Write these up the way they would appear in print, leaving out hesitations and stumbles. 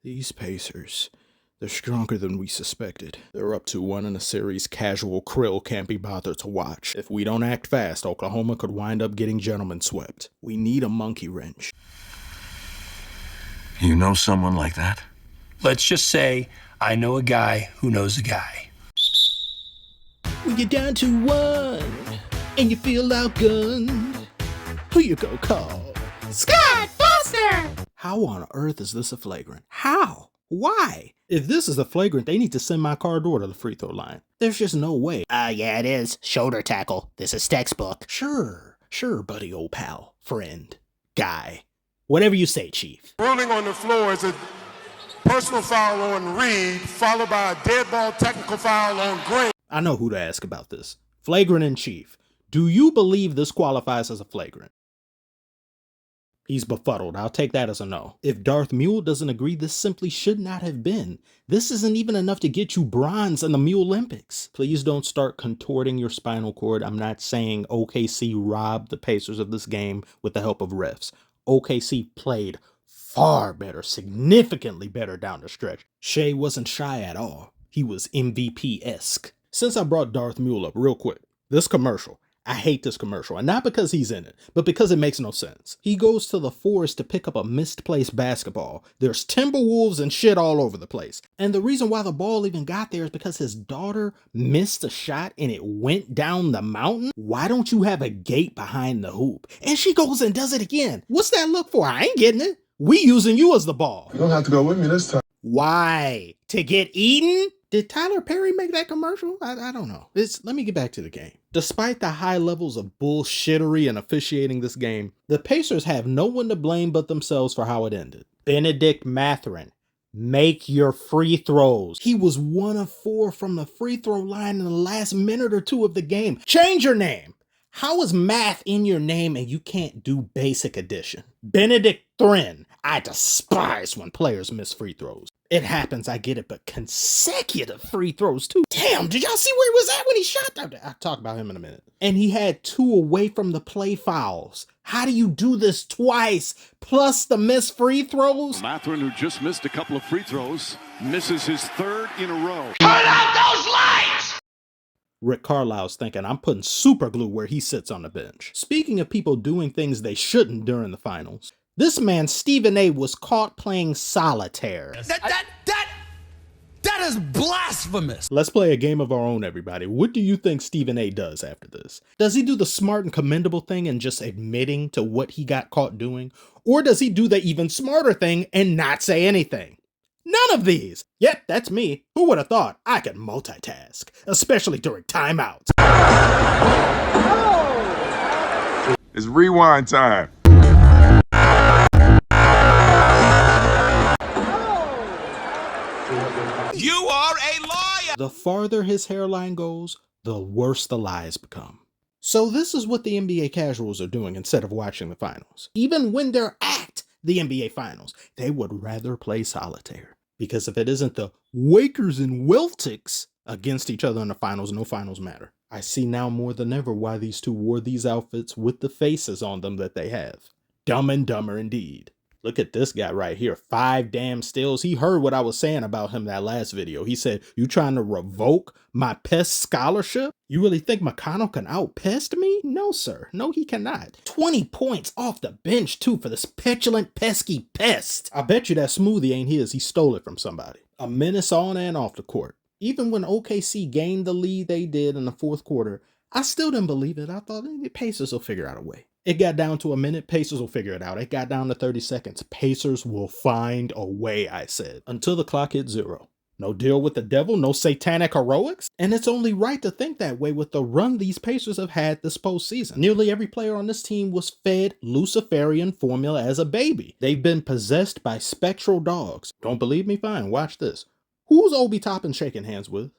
These Pacers, they're stronger than we suspected. They're up to 1 in a series casual Krill can't be bothered to watch. If we don't act fast, Oklahoma could wind up getting gentlemen swept. We need a monkey wrench. You know someone like that? Let's just say I know a guy who knows a guy. When you're down to 1 and you feel outgunned, who you go call? Scott Foster! How on earth is this a flagrant? How? Why? If this is a flagrant, they need to send my car door to the free throw line. There's just no way. Yeah, it is. Shoulder tackle. This is textbook. Sure, buddy, old pal, friend, guy. Whatever you say, Chief. Ruling on the floor is a personal foul on Reed, followed by a dead ball technical foul on Green. I know who to ask about this. Flagrant in chief. Do you believe this qualifies as a flagrant? He's befuddled. I'll take that as a no. If Darth Mule doesn't agree, this simply should not have been. This isn't even enough to get you bronze in the Mule Olympics. Please don't start contorting your spinal cord. I'm not saying OKC robbed the Pacers of this game with the help of refs. OKC played far better, significantly better down the stretch. Shai wasn't shy at all. He was MVP-esque. Since I brought Darth Mule up real quick, this commercial, I hate this commercial, and not because he's in it, but because it makes no sense. He goes to the forest to pick up a misplaced basketball. There's timberwolves and shit all over the place. And the reason why the ball even got there is because his daughter missed a shot and it went down the mountain. Why don't you have a gate behind the hoop? And she goes and does it again. What's that look for? I ain't getting it. We using you as the ball. You don't have to go with me this time. Why? To get eaten? Did Tyler Perry make that commercial? I don't know. Let me get back to the game. Despite the high levels of bullshittery and officiating this game, the Pacers have no one to blame but themselves for how it ended. Benedict Mathurin, make your free throws. He was 1 of 4 from the free throw line in the last minute or 2 of the game. Change your name. How is math in your name and you can't do basic addition? Benedict Thrin. I despise when players miss free throws. It happens, I get it, but consecutive free throws too. Damn, did y'all see where he was at when he shot that? I'll talk about him in a minute. And he had 2 away from the play fouls. How do you do this twice, plus the missed free throws? Mathurin, who just missed a couple of free throws, misses his 3rd in a row. Turn out those lights! Rick Carlisle's thinking I'm putting super glue where he sits on the bench. Speaking of people doing things they shouldn't during the finals, this man, Stephen A, was caught playing solitaire. That is blasphemous. Let's play a game of our own, everybody. What do you think Stephen A does after this? Does he do the smart and commendable thing and just admitting to what he got caught doing? Or does he do the even smarter thing and not say anything? None of these. Yep, that's me. Who would have thought I could multitask, especially during timeouts? It's rewind time. You are a liar. The farther his hairline goes, the worse the lies become. So this is what the NBA casuals are doing instead of watching the finals. Even when they're at the NBA finals, they would rather play solitaire. Because if it isn't the Wakers and Celtics against each other in the finals, no finals matter. I see now more than ever why these two wore these outfits with the faces on them that they have. Dumb and dumber indeed. Look at this guy right here. 5 damn steals. He heard what I was saying about him that last video. He said, you trying to revoke my pest scholarship? You really think McConnell can out-pest me? No, sir. No, he cannot. 20 points off the bench, too, for this petulant, pesky pest. I bet you that smoothie ain't his. He stole it from somebody. A menace on and off the court. Even when OKC gained the lead they did in the 4th quarter, I still didn't believe it. I thought the Pacers will figure out a way. It got down to a minute, Pacers will figure it out. It got down to 30 seconds. Pacers will find a way, I said. Until the clock hit 0. No deal with the devil, no satanic heroics. And it's only right to think that way with the run these Pacers have had this postseason. Nearly every player on this team was fed Luciferian formula as a baby. They've been possessed by spectral dogs. Don't believe me? Fine, watch this. Who's Obi Toppin shaking hands with?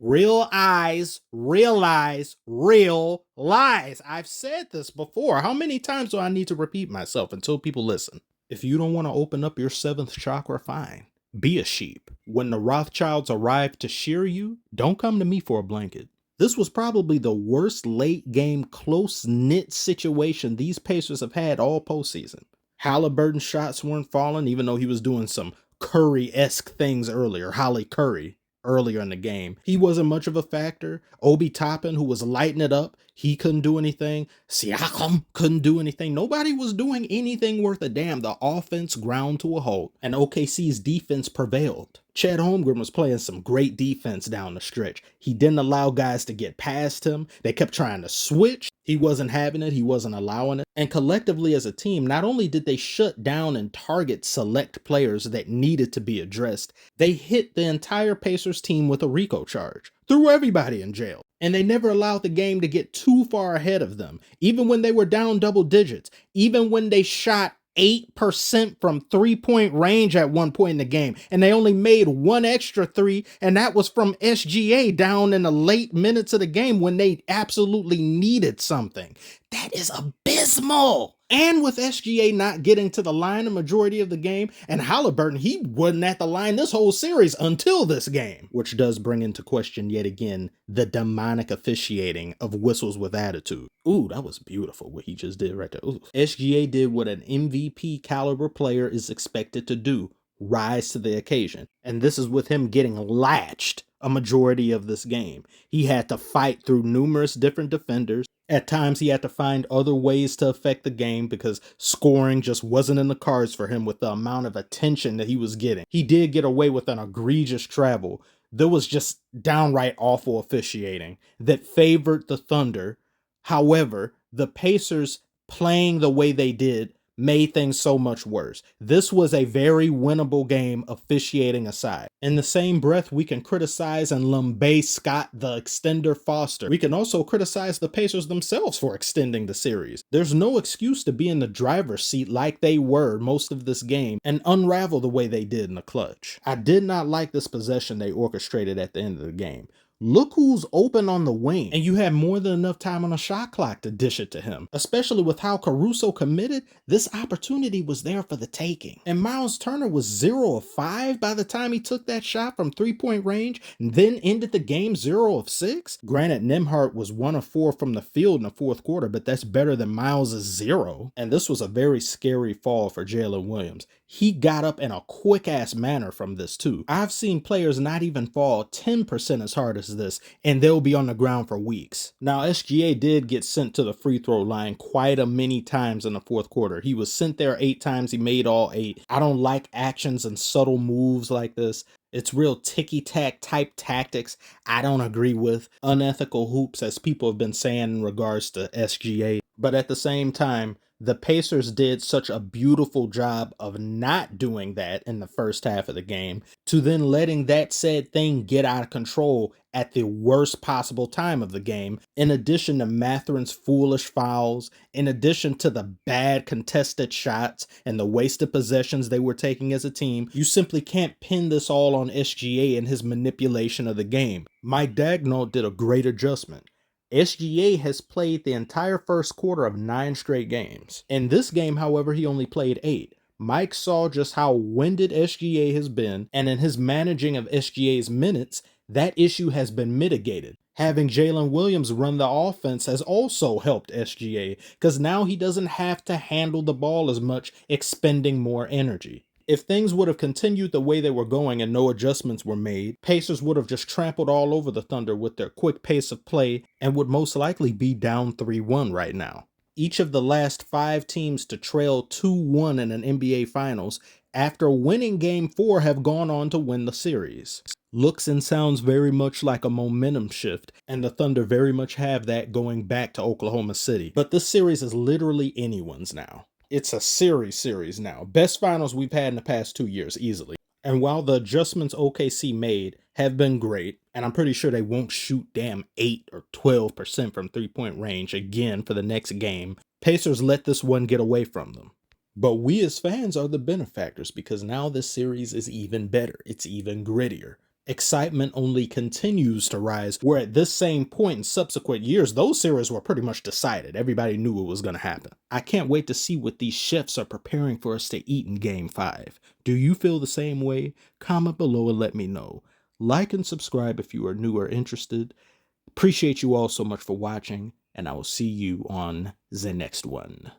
Real eyes, realize, real lies. I've said this before. How many times do I need to repeat myself until people listen? If you don't want to open up your 7th chakra, fine. Be a sheep. When the Rothschilds arrive to shear you, don't come to me for a blanket. This was probably the worst late game close-knit situation these Pacers have had all postseason. Haliburton shots weren't falling, even though he was doing some Curry-esque things earlier, Holly Curry, earlier in the game. He wasn't much of a factor. Obi Toppin, who was lighting it up, he couldn't do anything. Siakam couldn't do anything. Nobody was doing anything worth a damn. The offense ground to a halt, and OKC's defense prevailed. Chet Holmgren was playing some great defense down the stretch. He didn't allow guys to get past him. They kept trying to switch. He wasn't having it. He wasn't allowing it. And collectively as a team, not only did they shut down and target select players that needed to be addressed, they hit the entire Pacers team with a RICO charge, threw everybody in jail. And they never allowed the game to get too far ahead of them, even when they were down double digits, even when they shot 8% from three-point range at one point in the game, and they only made one extra three, and that was from SGA down in the late minutes of the game when they absolutely needed something. That is abysmal. And with SGA not getting to the line a majority of the game, and Haliburton, he wasn't at the line this whole series until this game, which does bring into question yet again the demonic officiating of whistles with attitude. Ooh, that was beautiful what he just did right there. Ooh. SGA did what an MVP caliber player is expected to do, rise to the occasion. And this is with him getting latched a majority of this game. He had to fight through numerous different defenders. At times, he had to find other ways to affect the game because scoring just wasn't in the cards for him with the amount of attention that he was getting. He did get away with an egregious travel. There was just downright awful officiating that favored the Thunder. However, the Pacers playing the way they did made things so much worse. This was a very winnable game, officiating aside. In the same breath, we can criticize and lambaste Scott the extender Foster. We can also criticize the Pacers themselves for extending the series. There's no excuse to be in the driver's seat like they were most of this game and unravel the way they did in the clutch. I did not like this possession they orchestrated at the end of the game. Look who's open on the wing, and you had more than enough time on the shot clock to dish it to him. Especially with how Caruso committed, this opportunity was there for the taking. And Miles Turner was 0 of 5 by the time he took that shot from three-point range, and then ended the game 0 of 6. Granted, Nembhard was 1 of 4 from the field in the fourth quarter, but that's better than Miles' 0. And this was a very scary fall for Jalen Williams. He got up in a quick-ass manner from this too. I've seen players not even fall 10% as hard as this, and they'll be on the ground for weeks. Now, SGA did get sent to the free throw line quite a many times in the fourth quarter. He was sent there 8 times. He made all 8. I don't like actions and subtle moves like this. It's real ticky-tack type tactics I don't agree with. Unethical hoops, as people have been saying in regards to SGA. But at the same time, the Pacers did such a beautiful job of not doing that in the first half of the game, to then letting that said thing get out of control at the worst possible time of the game, in addition to Matherin's foolish fouls, in addition to the bad contested shots and the wasted possessions they were taking as a team. You simply can't pin this all on SGA and his manipulation of the game. Mike Dagnall did a great adjustment. SGA has played the entire first quarter of 9 straight games. In this game, however, he only played 8. Mike saw just how winded SGA has been, and in his managing of SGA's minutes, that issue has been mitigated. Having Jalen Williams run the offense has also helped SGA, because now he doesn't have to handle the ball as much, expending more energy. If things would have continued the way they were going and no adjustments were made, Pacers would have just trampled all over the Thunder with their quick pace of play and would most likely be down 3-1 right now. Each of the last 5 teams to trail 2-1 in an NBA Finals after winning Game 4 have gone on to win the series. Looks and sounds very much like a momentum shift, and the Thunder very much have that going back to Oklahoma City. But this series is literally anyone's now. It's a series now. Best finals we've had in the past 2 years, easily. And while the adjustments OKC made have been great, and I'm pretty sure they won't shoot damn 8 or 12% from three-point range again for the next game, Pacers let this one get away from them. But we as fans are the benefactors, because now this series is even better. It's even grittier. Excitement only continues to rise, where at this same point in subsequent years, those series were pretty much decided. Everybody knew what was going to happen. I can't wait to see what these chefs are preparing for us to eat in Game 5. Do you feel the same way? Comment below and let me know. Like and subscribe if you are new or interested. Appreciate you all so much for watching, and I will see you on the next one.